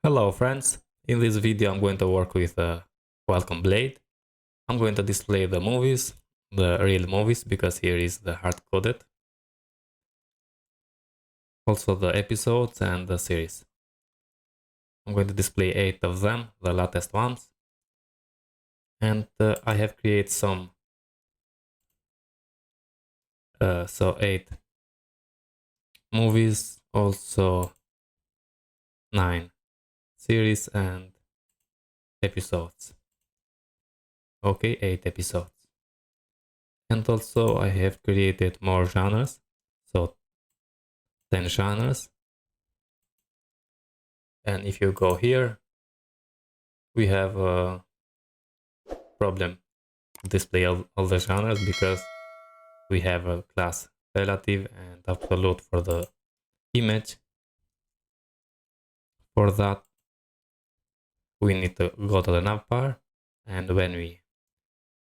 Hello friends, in this video I'm going to work with a welcome blade. I'm going to display the movies, the real movies, because here is the hard-coded. Also the episodes and the series. I'm going to display 8 of them, the latest ones. And I have created some, 8 movies, also 9 series and episodes. Okay, 8 episodes. And also I have created more genres, so 10 genres. And if you go here, we have a problem to display all the genres because we have a class relative and absolute for the image. For that, we need to go to the navbar, and when we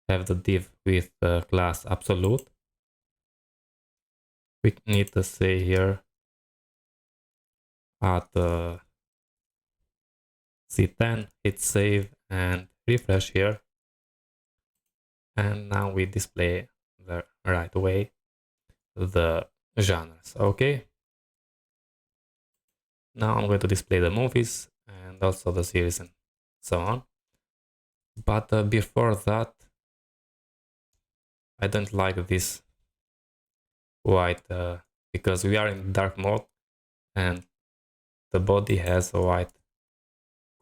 have the div with the class absolute, we need to say here at C10, hit save and refresh here. And now we display the right way the genres. Okay. Now I'm going to display the movies and also the series and so on. But before that, I don't like this white because we are in dark mode and the body has a white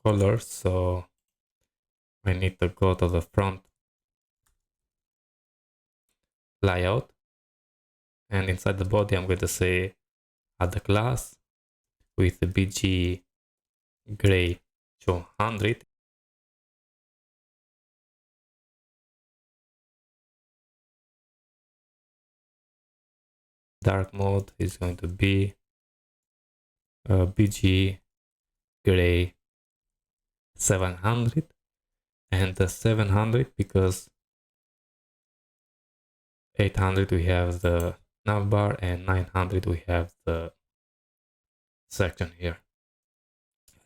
color, so I need to go to the front layout, and inside the body I'm going to say add the class with the BG gray 200. Dark mode is going to be BG gray 700, and the 700 because 800 we have the navbar and 900 we have the section here.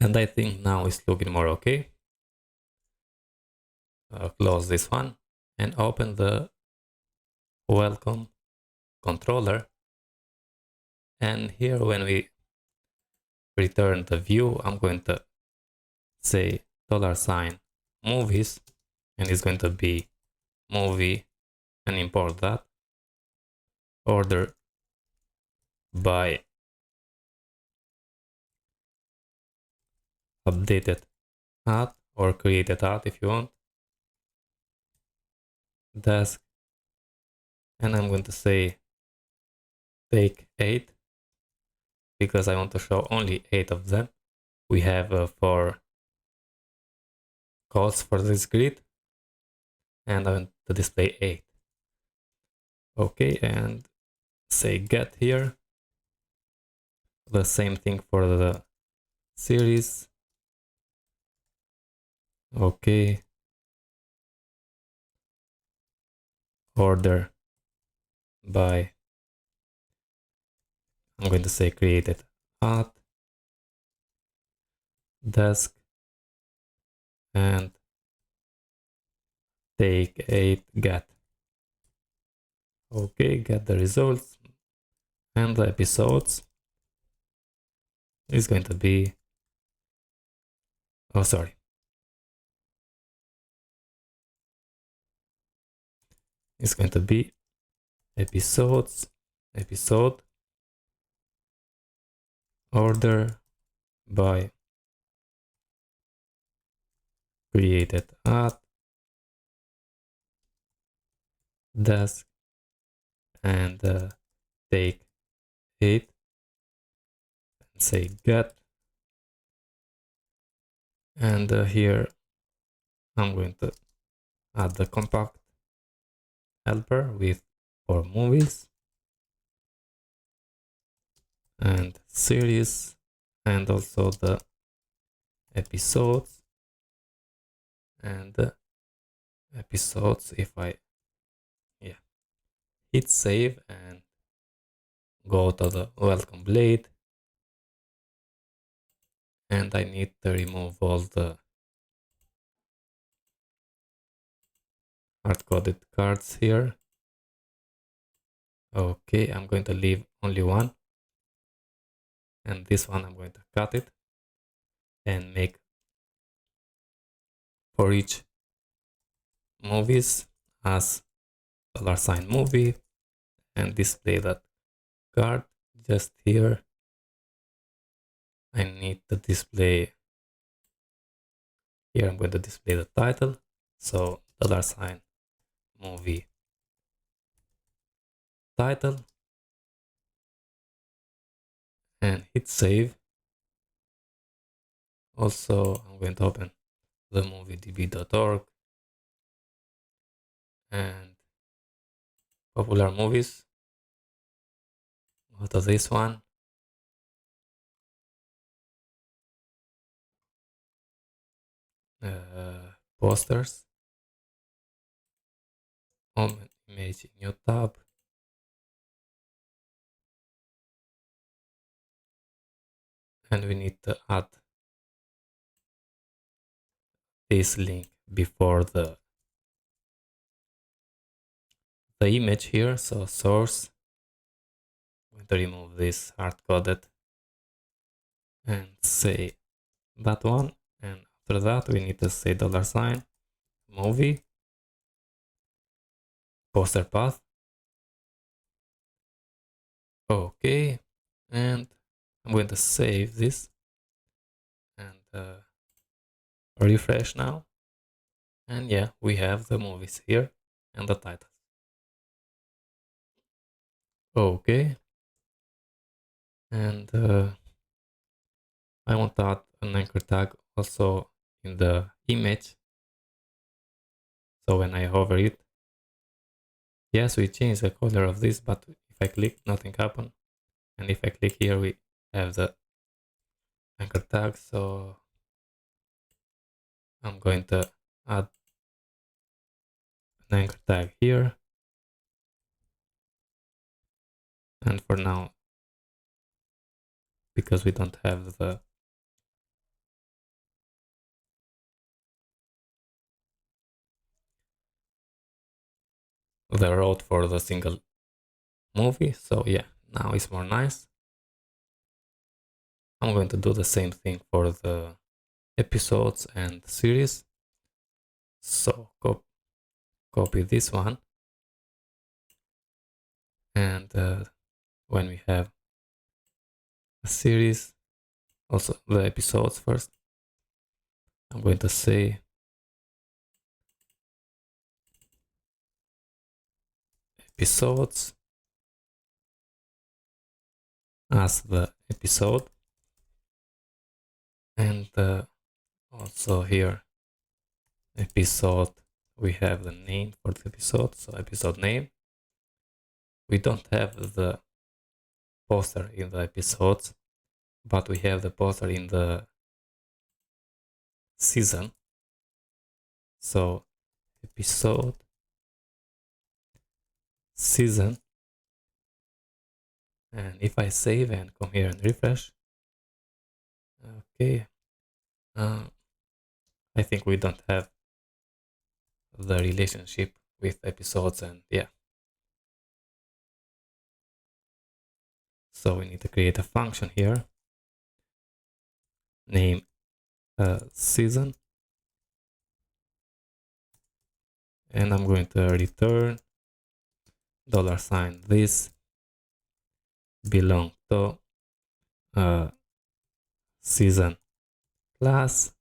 And I think now it's looking more okay. Close this one and open the welcome controller. And here when we return the view, I'm going to say $movies, and it's going to be movie and import that. Order by updated ad or created ad if you want. Desk, and I'm going to say take 8 because I want to show only 8 of them. We have 4 calls for this grid, and I want to display 8. Okay, and say get here. The same thing for the series. Okay. Order by, I'm going to say created at desk and take 8 get. Okay, get the results, and the episodes is going to be, oh sorry, it's going to be episodes, episode, order by created at desk and take 8 and say get. And here I'm going to add the compact helper with 4 movies and series and also the episodes and the episodes. If I hit save and go to the welcome blade and I need to remove all the hard-coded cards here. Okay, I'm going to leave only one, and this one I'm going to cut it and make for each movies as $sign movie and display that card just here. I need to display here. I'm going to display the title, so $sign movie title, and hit save. Also, I'm going to open the moviedb.org and popular movies. Go to this one. Posters. Home image, new tab. And we need to add this link before the image here. So source. I'm going to remove this hard-coded and say that one. And after that, we need to say $sign movie poster path. Okay, and I'm going to save this and refresh now. And yeah, we have the movies here and the titles. Okay, and I want to add an anchor tag also in the image. So when I hover it, yes, we change the color of this, but if I click, nothing happens. And if I click here, we have the anchor tag. So I'm going to add an anchor tag here. And for now, because we don't have the road for the single movie, so yeah, now it's more nice. I'm going to do the same thing for the episodes and series. So copy this one, and when we have a series, also the episodes first, I'm going to say episodes as the episode, and also here episode, we have the name for the episode, so episode name. We don't have the poster in the episodes, but we have the poster in the season. So episode, season, and if I save and come here and refresh, okay, I think we don't have the relationship with episodes, and yeah, so we need to create a function here, name season, and I'm going to return $sign this belong to season class.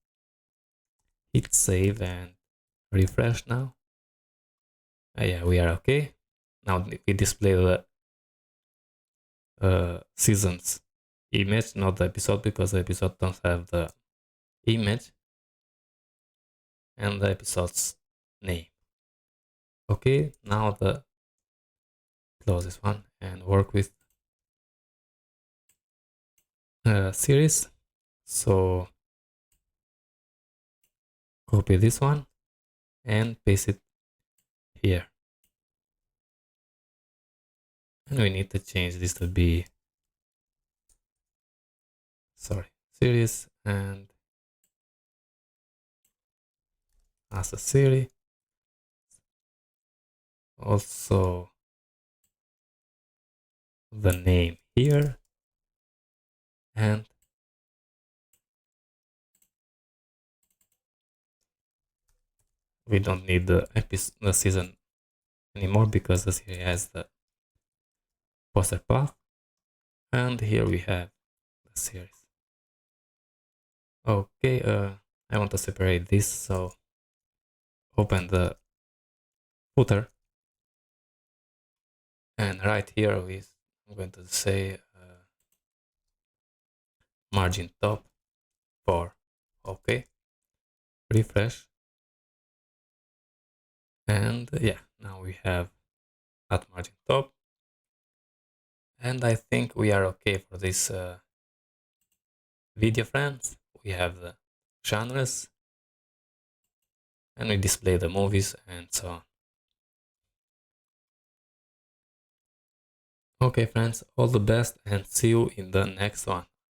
Hit save and refresh now. Yeah, we are okay. Now we display the seasons image, not the episode, because the episode don't have the image and the episode's name. Okay, now the close this one and work with series. So copy this one and paste it here. And we need to change this to be, sorry, series, and as a series. Also the name here, and we don't need the season anymore because the series has the poster path. And here we have the series. Okay, I want to separate this, so open the footer, and right here I'm going to say margin top 4. Okay, refresh, and yeah, now we have at margin top, and I think we are okay for this video, friends. We have the genres, and we display the movies and so on. Okay, friends, all the best and see you in the next one.